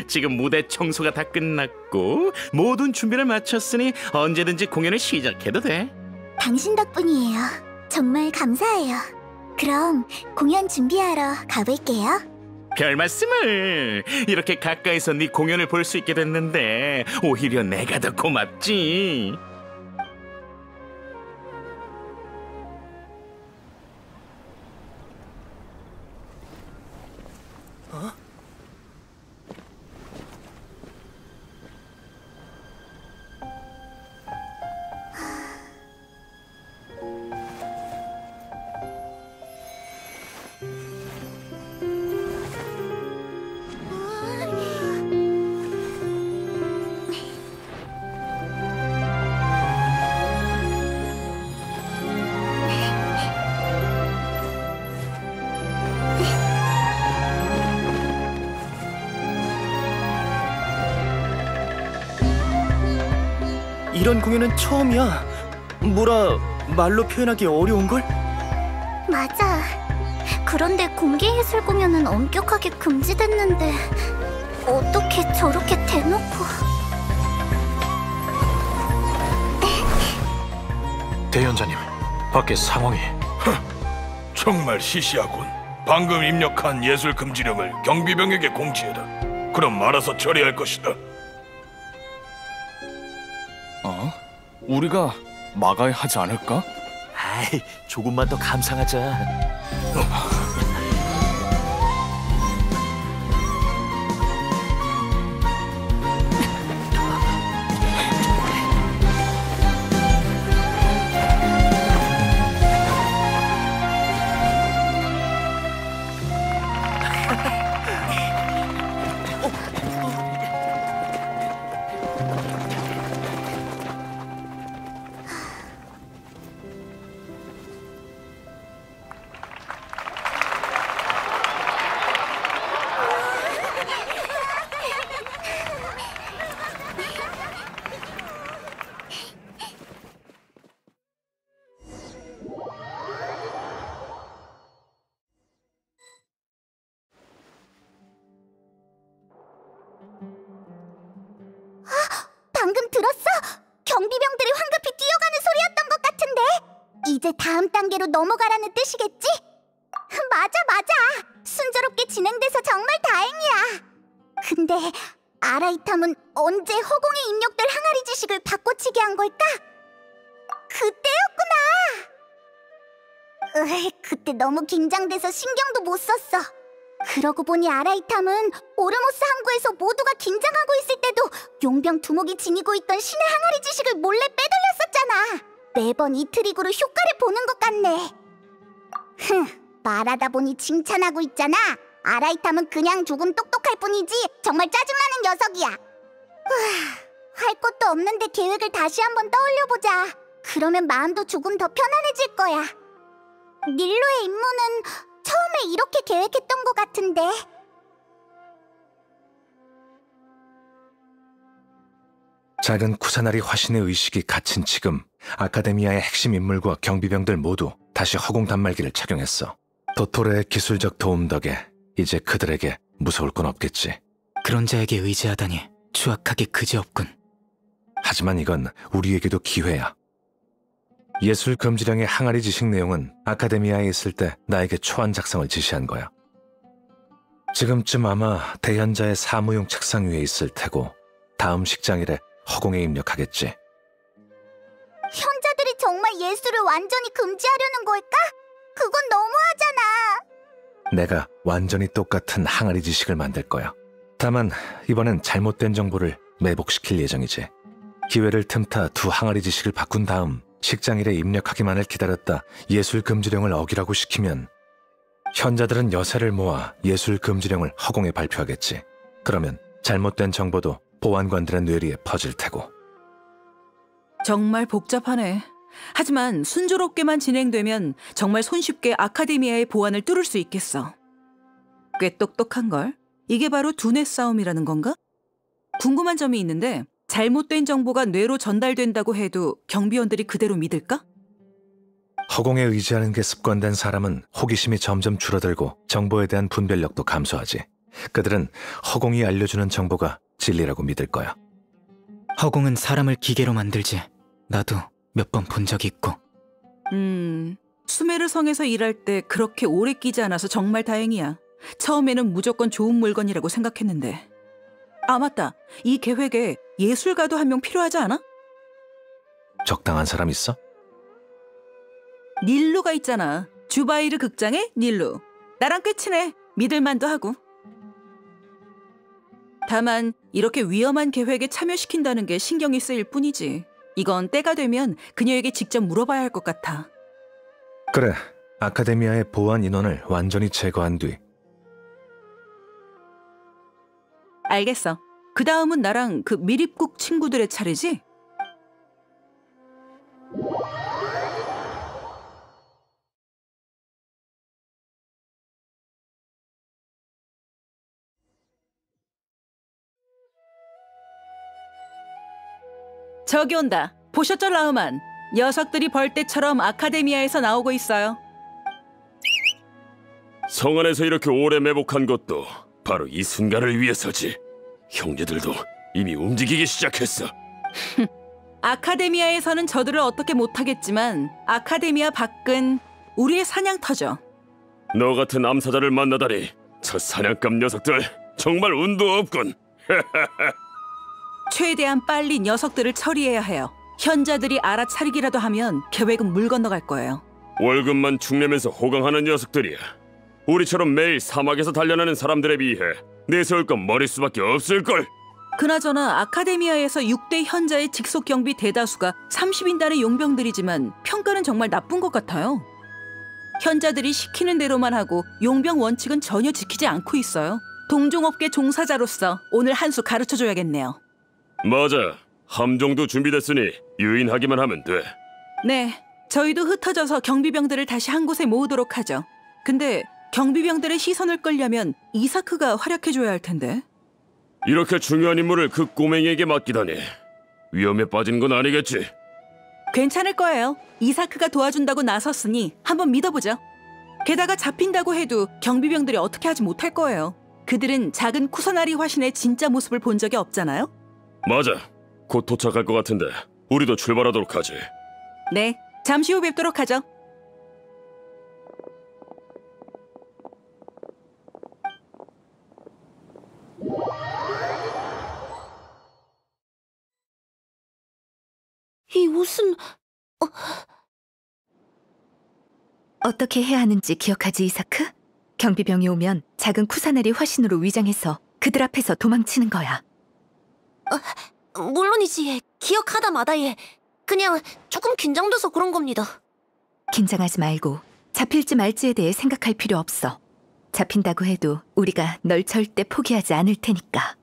지금 무대 청소가 다 끝났고 모든 준비를 마쳤으니 언제든지 공연을 시작해도 돼.
당신 덕분이에요. 정말 감사해요. 그럼 공연 준비하러 가볼게요.
별 말씀을. 이렇게 가까이서 네 공연을 볼 수 있게 됐는데 오히려 내가 더 고맙지.
이런 공연은 처음이야. 뭐라 말로 표현하기 어려운걸?
맞아. 그런데 공개예술 공연은 엄격하게 금지됐는데 어떻게 저렇게 대놓고...
대연자님, 밖에 상황이...
정말 시시하군. 방금 입력한 예술 금지령을 경비병에게 공지해라. 그럼 알아서 처리할 것이다.
우리가 막아야 하지 않을까?
아이, 조금만 더 감상하자.
방금 들었어? 경비병들이 황급히 뛰어가는 소리였던 것 같은데? 이제 다음 단계로 넘어가라는 뜻이겠지? 맞아. 순조롭게 진행돼서 정말 다행이야. 근데 아라이탐은 언제 허공에 입력될 항아리 지식을 바꿔치기 한 걸까? 그때였구나. 그때 너무 긴장돼서 신경도 못 썼어. 그러고 보니 아라이탐은 오르모스 항구에서 모두가 긴장하고 있을 때도 용병 두목이 지니고 있던 신의 항아리 지식을 몰래 빼돌렸었잖아. 매번 이 트릭으로 효과를 보는 것 같네. 말하다 보니 칭찬하고 있잖아. 아라이탐은 그냥 조금 똑똑할 뿐이지 정말 짜증나는 녀석이야. 할 것도 없는데 계획을 다시 한번 떠올려보자. 그러면 마음도 조금 더 편안해질 거야. 닐로의 임무는 처음에 이렇게 계획했던 것 같은데.
작은 쿠사나리 화신의 의식이 갇힌 지금 아카데미아의 핵심 인물과 경비병들 모두 다시 허공 단말기를 착용했어. 도토레의 기술적 도움 덕에 이제 그들에게 무서울 건 없겠지.
그런 자에게 의지하다니 추악하기 그지없군.
하지만 이건 우리에게도 기회야. 예술 금지령의 항아리 지식 내용은 아카데미아에 있을 때 나에게 초안 작성을 지시한 거야. 지금쯤 아마 대현자의 사무용 책상 위에 있을 테고 다음 식장일에 허공에 입력하겠지.
현자들이 정말 예술을 완전히 금지하려는 걸까? 그건 너무하잖아.
내가 완전히 똑같은 항아리 지식을 만들 거야. 다만 이번엔 잘못된 정보를 매복시킬 예정이지. 기회를 틈타 두 항아리 지식을 바꾼 다음 식장일에 입력하기만을 기다렸다 예술 금지령을 어기라고 시키면 현자들은 여세를 모아 예술 금지령을 허공에 발표하겠지. 그러면 잘못된 정보도 보안관들의 뇌리에 퍼질 테고.
정말 복잡하네. 하지만 순조롭게만 진행되면 정말 손쉽게 아카데미아의 보안을 뚫을 수 있겠어. 꽤 똑똑한걸? 이게 바로 두뇌 싸움이라는 건가? 궁금한 점이 있는데 잘못된 정보가 뇌로 전달된다고 해도 경비원들이 그대로 믿을까?
허공에 의지하는 게 습관된 사람은 호기심이 점점 줄어들고 정보에 대한 분별력도 감소하지. 그들은 허공이 알려주는 정보가 진리라고 믿을 거야.
허공은 사람을 기계로 만들지. 나도 몇 번 본 적이 있고.
수메르 성에서 일할 때 그렇게 오래 끼지 않아서 정말 다행이야. 처음에는 무조건 좋은 물건이라고 생각했는데. 아 맞다. 이 계획에 예술가도 한 명 필요하지 않아?
적당한 사람 있어?
닐루가 있잖아. 주바이르 극장의 닐루. 나랑 꽤 친해. 믿을만도 하고. 다만 이렇게 위험한 계획에 참여시킨다는 게 신경이 쓰일 뿐이지. 이건 때가 되면 그녀에게 직접 물어봐야 할 것 같아.
그래. 아카데미아의 보안 인원을 완전히 제거한 뒤.
알겠어. 그 다음은 나랑 그 미립국 친구들의 차례지? 저기 온다. 보셨죠, 라흐만? 녀석들이 벌떼처럼 아카데미아에서 나오고 있어요.
성 안에서 이렇게 오래 매복한 것도 바로 이 순간을 위해서지. 형제들도 이미 움직이기 시작했어.
아카데미아에서는 저들을 어떻게 못하겠지만 아카데미아 밖은 우리의 사냥터죠.
너 같은 암사자를 만나다니 저 사냥감 녀석들 정말 운도 없군.
최대한 빨리 녀석들을 처리해야 해요. 현자들이 알아차리기라도 하면 계획은 물 건너갈 거예요.
월급만 축내면서 호강하는 녀석들이야. 우리처럼 매일 사막에서 단련하는 사람들에 비해 내세울 건 머릿수밖에 없을걸.
그나저나 아카데미아에서 6대 현자의 직속 경비 대다수가 30인단의 용병들이지만 평가는 정말 나쁜 것 같아요. 현자들이 시키는 대로만 하고 용병 원칙은 전혀 지키지 않고 있어요. 동종업계 종사자로서 오늘 한 수 가르쳐줘야겠네요.
맞아. 함정도 준비됐으니 유인하기만 하면 돼.
네, 저희도 흩어져서 경비병들을 다시 한 곳에 모으도록 하죠. 근데 경비병들의 시선을 끌려면 이사크가 활약해줘야 할 텐데.
이렇게 중요한 임무를 그 꼬맹이에게 맡기다니 위험에 빠진 건 아니겠지?
괜찮을 거예요. 이사크가 도와준다고 나섰으니 한번 믿어보죠. 게다가 잡힌다고 해도 경비병들이 어떻게 하지 못할 거예요. 그들은 작은 쿠사나리 화신의 진짜 모습을 본 적이 없잖아요.
맞아. 곧 도착할 것 같은데 우리도 출발하도록 하지.
네, 잠시 후 뵙도록 하죠.
이 옷은... 어떻게 해야 하는지 기억하지, 이사크? 경비병이 오면 작은 쿠사나리 화신으로 위장해서 그들 앞에서 도망치는 거야.
물론이지. 기억하다 마다예. 그냥 조금 긴장돼서 그런 겁니다.
긴장하지 말고 잡힐지 말지에 대해 생각할 필요 없어. 잡힌다고 해도 우리가 널 절대 포기하지 않을 테니까.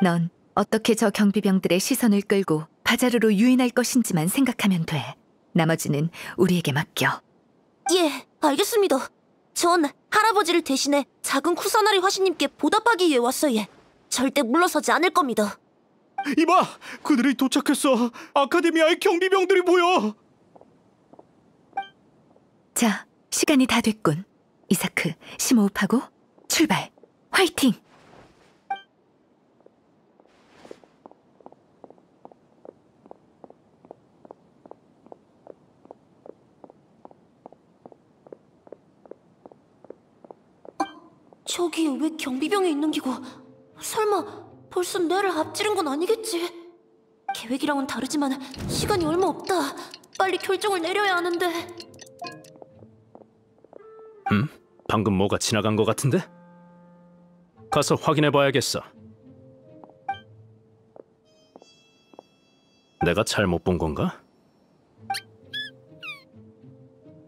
넌 어떻게 저 경비병들의 시선을 끌고 바자르로 유인할 것인지만 생각하면 돼. 나머지는 우리에게 맡겨.
예, 알겠습니다. 전 할아버지를 대신해 작은 쿠사나리 화신님께 보답하기 위해 왔어요. 절대 물러서지 않을 겁니다.
이봐! 그들이 도착했어. 아카데미아의 경비병들이 보여.
자, 시간이 다 됐군. 이사크, 심호흡하고 출발. 화이팅!
저기 왜 경비병이 있는 기고? 설마 벌써 뇌를 앞지른 건 아니겠지? 계획이랑은 다르지만 시간이 얼마 없다. 빨리 결정을 내려야 하는데.
방금 뭐가 지나간 것 같은데? 가서 확인해봐야겠어. 내가 잘못 본 건가?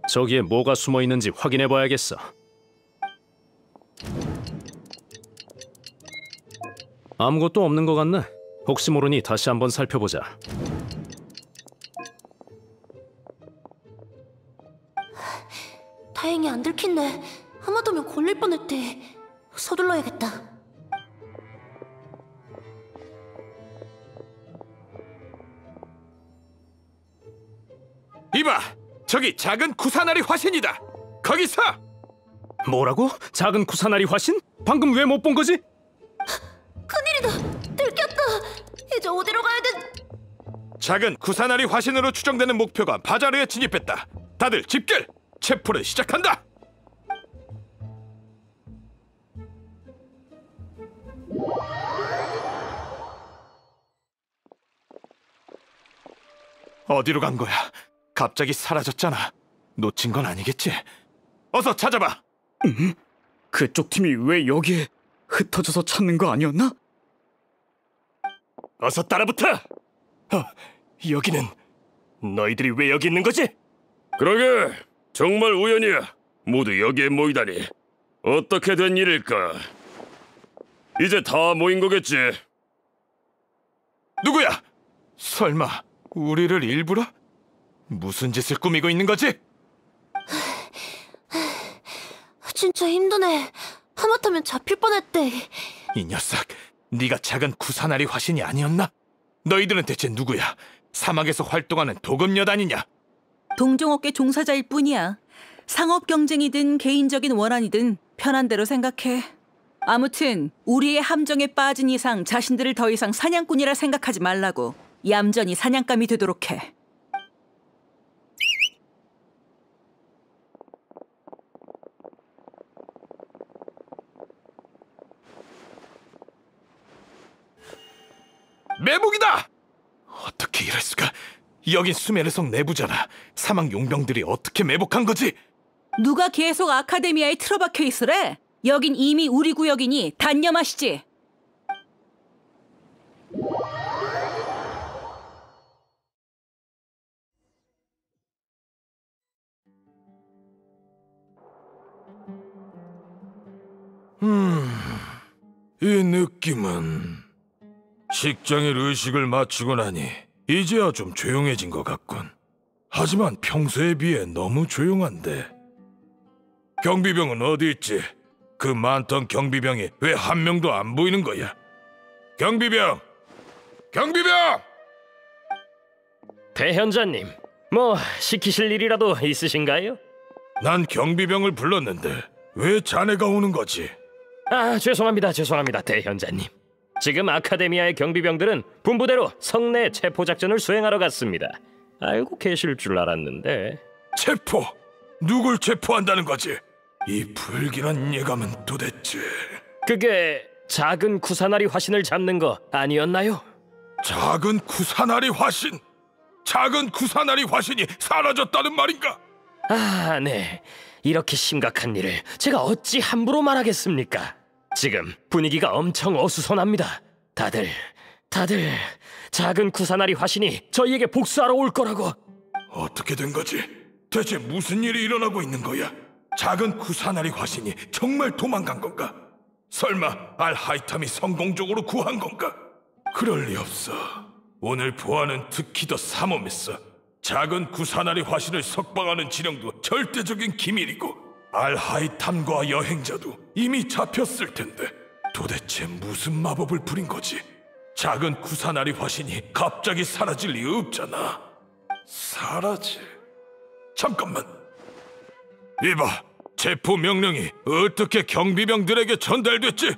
저기에 뭐가 숨어있는지 확인해봐야겠어. 아무것도 없는 것 같네. 혹시 모르니 다시 한번 살펴보자.
다행히 안 들켰네. 하마터면 걸릴 뻔했대. 서둘러야겠다.
이봐! 저기 작은 쿠사나리 화신이다! 거기서!
뭐라고? 작은 쿠사나리 화신? 방금 왜 못 본 거지?
큰일이다! 들켰다! 이제 어디로 가야 돼?
작은 쿠사나리 화신으로 추정되는 목표가 바자르에 진입했다. 다들 집결! 체포를 시작한다! 어디로 간 거야? 갑자기 사라졌잖아. 놓친 건 아니겠지? 어서 찾아봐!
그쪽 팀이 왜 여기에 흩어져서 찾는 거 아니었나?
어서 따라붙어! 여기는... 너희들이 왜 여기 있는 거지?
그러게, 정말 우연이야. 모두 여기에 모이다니. 어떻게 된 일일까? 이제 다 모인 거겠지?
누구야? 설마 우리를 일부러? 무슨 짓을 꾸미고 있는 거지?
진짜 힘드네. 하마터면 잡힐 뻔했대.
이 녀석, 네가 작은 쿠사나리 화신이 아니었나? 너희들은 대체 누구야? 사막에서 활동하는 도금여단이냐?
동종업계 종사자일 뿐이야. 상업 경쟁이든 개인적인 원한이든 편한 대로 생각해. 아무튼 우리의 함정에 빠진 이상 자신들을 더 이상 사냥꾼이라 생각하지 말라고. 얌전히 사냥감이 되도록 해.
매복이다! 어떻게 이럴 수가? 여긴 수메르성 내부잖아. 사막 용병들이 어떻게 매복한 거지?
누가 계속 아카데미아에 틀어박혀 있으래? 여긴 이미 우리 구역이니 단념하시지.
이 느낌은... 식장일 의식을 마치고 나니 이제야 좀 조용해진 것 같군. 하지만 평소에 비해 너무 조용한데. 경비병은 어디 있지? 그 많던 경비병이 왜 한 명도 안 보이는 거야? 경비병! 경비병!
대현자님, 뭐 시키실 일이라도 있으신가요?
난 경비병을 불렀는데 왜 자네가 오는 거지?
아, 죄송합니다, 대현자님. 지금 아카데미아의 경비병들은 분부대로 성내 체포작전을 수행하러 갔습니다. 알고 계실 줄 알았는데.
체포? 누굴 체포한다는 거지? 이 불길한 예감은 도대체...
그게 작은 쿠사나리 화신을 잡는 거 아니었나요?
작은 쿠사나리 화신? 작은 쿠사나리 화신이 사라졌다는 말인가?
아, 네. 이렇게 심각한 일을 제가 어찌 함부로 말하겠습니까? 지금 분위기가 엄청 어수선합니다. 다들 다들 작은 구사나리 화신이 저희에게 복수하러 올 거라고.
어떻게 된 거지? 대체 무슨 일이 일어나고 있는 거야? 작은 구사나리 화신이 정말 도망간 건가? 설마 알하이탐이 성공적으로 구한 건가? 그럴 리 없어. 오늘 보아는 특히 더 삼엄했어. 작은 구사나리 화신을 석방하는 지령도 절대적인 기밀이고 알하이탐과 여행자도 이미 잡혔을 텐데 도대체 무슨 마법을 부린 거지? 작은 구사나리 화신이 갑자기 사라질 리 없잖아. 사라질... 잠깐만. 이봐, 체포 명령이 어떻게 경비병들에게 전달됐지?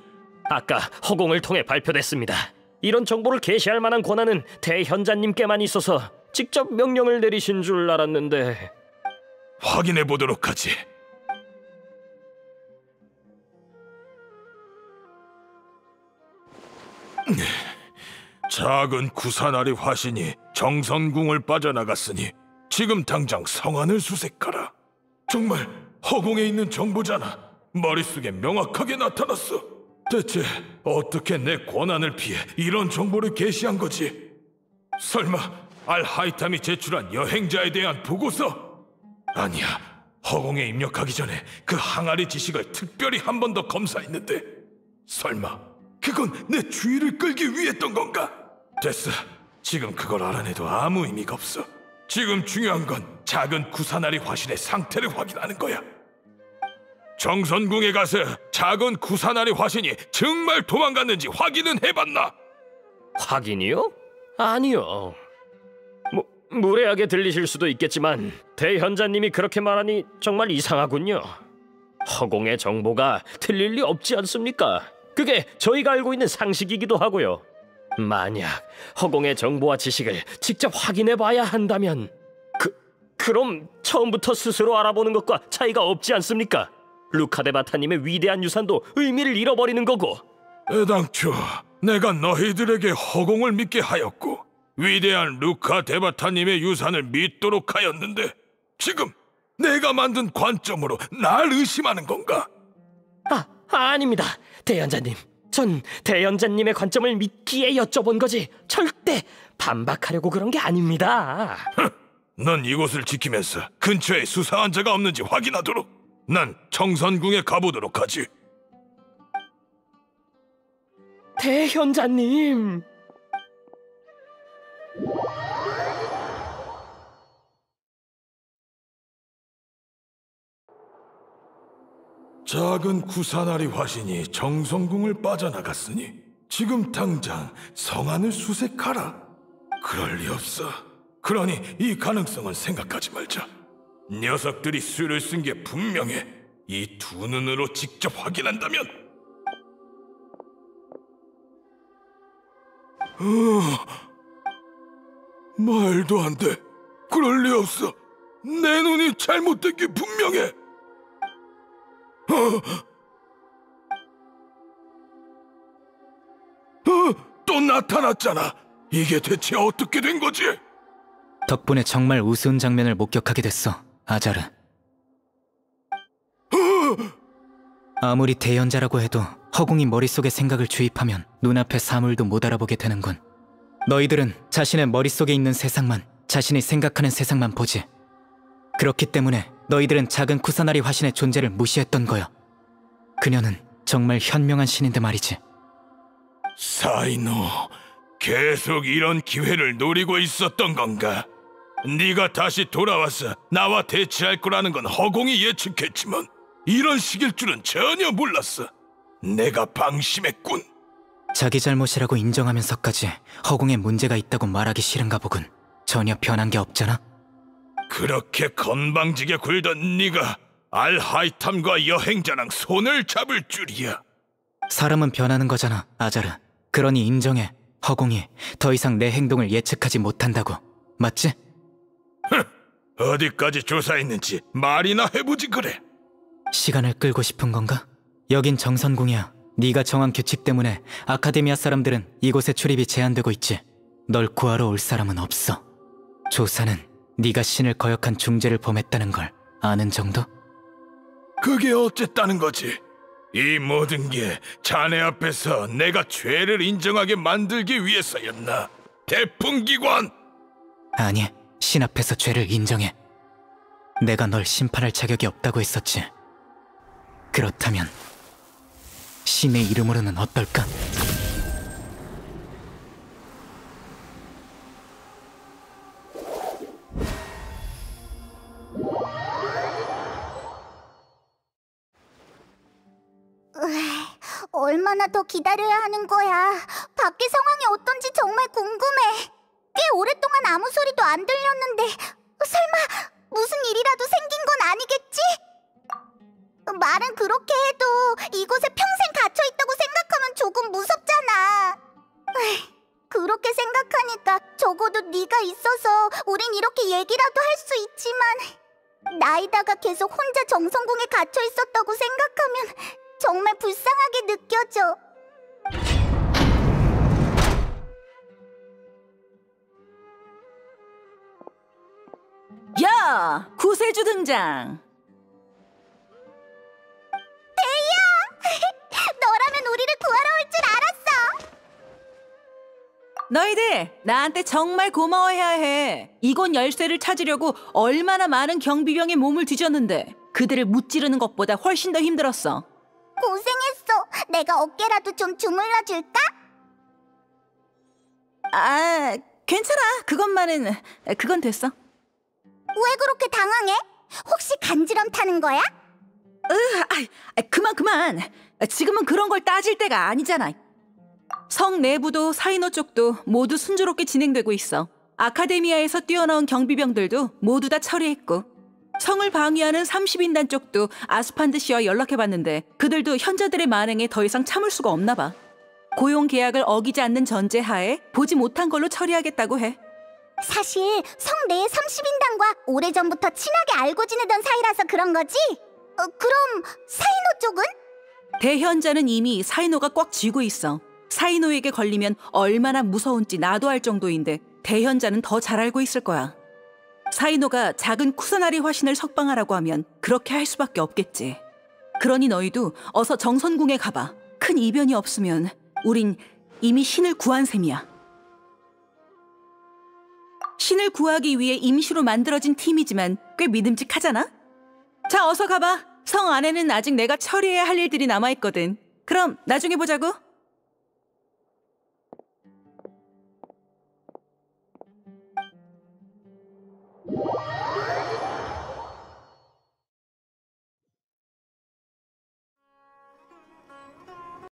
아까 허공을 통해 발표됐습니다. 이런 정보를 게시할 만한 권한은 대현자님께만 있어서 직접 명령을 내리신 줄 알았는데.
확인해 보도록 하지. 작은 구사나리 화신이 정선궁을 빠져나갔으니 지금 당장 성안을 수색하라. 정말 허공에 있는 정보잖아. 머릿속에 명확하게 나타났어. 대체 어떻게 내 권한을 피해 이런 정보를 게시한 거지? 설마 알하이탐이 제출한 여행자에 대한 보고서? 아니야. 허공에 입력하기 전에 그 항아리 지식을 특별히 한 번 더 검사했는데 설마 그건 내 주의를 끌기 위했던 건가? 됐어. 지금 그걸 알아내도 아무 의미가 없어. 지금 중요한 건 작은 구사나리 화신의 상태를 확인하는 거야. 정선궁에 가서 작은 구사나리 화신이 정말 도망갔는지 확인은 해봤나?
확인이요? 아니요. 무례하게 들리실 수도 있겠지만 대현자님이 그렇게 말하니 정말 이상하군요. 허공의 정보가 틀릴 리 없지 않습니까? 그게 저희가 알고 있는 상식이기도 하고요. 만약 허공의 정보와 지식을 직접 확인해봐야 한다면 그럼 처음부터 스스로 알아보는 것과 차이가 없지 않습니까? 루카데바타님의 위대한 유산도 의미를 잃어버리는 거고.
애당초 내가 너희들에게 허공을 믿게 하였고 위대한 루카데바타님의 유산을 믿도록 하였는데 지금 내가 만든 관점으로 날 의심하는 건가?
아닙니다. 대현자님, 전 대현자님의 관점을 믿기에 여쭤본 거지 절대 반박하려고 그런 게 아닙니다.
넌 이곳을 지키면서 근처에 수상한 자가 없는지 확인하도록 난 정선궁에 가보도록 하지.
대현자님.
작은 구사나리 화신이 정선궁을 빠져나갔으니 지금 당장 성안을 수색하라. 그럴 리 없어. 그러니 이 가능성은 생각하지 말자. 녀석들이 수를 쓴 게 분명해. 이 두 눈으로 직접 확인한다면. 말도 안 돼. 그럴 리 없어. 내 눈이 잘못된 게 분명해. 또 나타났잖아. 이게 대체 어떻게 된 거지?
덕분에 정말 우스운 장면을 목격하게 됐어, 아자르. 아무리 대연자라고 해도 허공이 머릿속에 생각을 주입하면 눈앞의 사물도 못 알아보게 되는군. 너희들은 자신의 머릿속에 있는 세상만, 자신이 생각하는 세상만 보지. 그렇기 때문에 너희들은 작은 쿠사나리 화신의 존재를 무시했던 거야. 그녀는 정말 현명한 신인데 말이지.
사이노, 계속 이런 기회를 노리고 있었던 건가? 네가 다시 돌아와서 나와 대치할 거라는 건 허공이 예측했지만 이런 식일 줄은 전혀 몰랐어. 내가 방심했군.
자기 잘못이라고 인정하면서까지 허공에 문제가 있다고 말하기 싫은가 보군. 전혀 변한 게 없잖아.
그렇게 건방지게 굴던 네가 알하이탐과 여행자랑 손을 잡을 줄이야.
사람은 변하는 거잖아, 아자르. 그러니 인정해. 허공이 더 이상 내 행동을 예측하지 못한다고. 맞지?
어디까지 조사했는지 말이나 해보지 그래.
시간을 끌고 싶은 건가? 여긴 정선궁이야. 네가 정한 규칙 때문에 아카데미아 사람들은 이곳에 출입이 제한되고 있지. 널 구하러 올 사람은 없어. 조사는 네가 신을 거역한 중죄를 범했다는 걸 아는 정도?
그게 어쨌다는 거지? 이 모든 게 자네 앞에서 내가 죄를 인정하게 만들기 위해서였나? 대풍기관!
아니, 신 앞에서 죄를 인정해. 내가 널 심판할 자격이 없다고 했었지. 그렇다면 신의 이름으로는 어떨까?
얼마나 더 기다려야 하는 거야? 밖에 상황이 어떤지 정말 궁금해. 꽤 오랫동안 아무 소리도 안 들렸는데 설마 무슨 일이라도 생긴 건 아니겠지? 말은 그렇게 해도 이곳에 평생 갇혀있다고 생각하면 조금 무섭잖아. 그렇게 생각하니까 적어도 네가 있어서 우린 이렇게 얘기라도 할 수 있지만 나이다가 계속 혼자 정성궁에 갇혀있었다고 생각하면 정말 불쌍하게 느껴져.
야! 구세주 등장!
대야! 너라면 우리를 구하러 올 줄 알았어!
너희들 나한테 정말 고마워해야 해. 이곳 열쇠를 찾으려고 얼마나 많은 경비병의 몸을 뒤졌는데 그들을 무찌르는 것보다 훨씬 더 힘들었어.
고생했어. 내가 어깨라도 좀 주물러 줄까?
아, 괜찮아. 그건 됐어.
왜 그렇게 당황해? 혹시 간지럼 타는 거야?
그만. 지금은 그런 걸 따질 때가 아니잖아. 성 내부도 사이노 쪽도 모두 순조롭게 진행되고 있어. 아카데미아에서 뛰어나온 경비병들도 모두 다 처리했고 성을 방위하는 30인단 쪽도 아스판드 씨와 연락해봤는데 그들도 현자들의 만행에 더 이상 참을 수가 없나 봐. 고용 계약을 어기지 않는 전제하에 보지 못한 걸로 처리하겠다고 해.
사실 성 내의 30인단과 오래전부터 친하게 알고 지내던 사이라서 그런 거지? 그럼 사이노 쪽은?
대현자는 이미 사이노가 꽉 쥐고 있어. 사이노에게 걸리면 얼마나 무서운지 나도 알 정도인데 대현자는 더 잘 알고 있을 거야. 사이노가 작은 쿠사나리 화신을 석방하라고 하면 그렇게 할 수밖에 없겠지. 그러니 너희도 어서 정선궁에 가봐. 큰 이변이 없으면 우린 이미 신을 구한 셈이야. 신을 구하기 위해 임시로 만들어진 팀이지만 꽤 믿음직하잖아? 자, 어서 가봐. 성 안에는 아직 내가 처리해야 할 일들이 남아있거든. 그럼 나중에 보자고.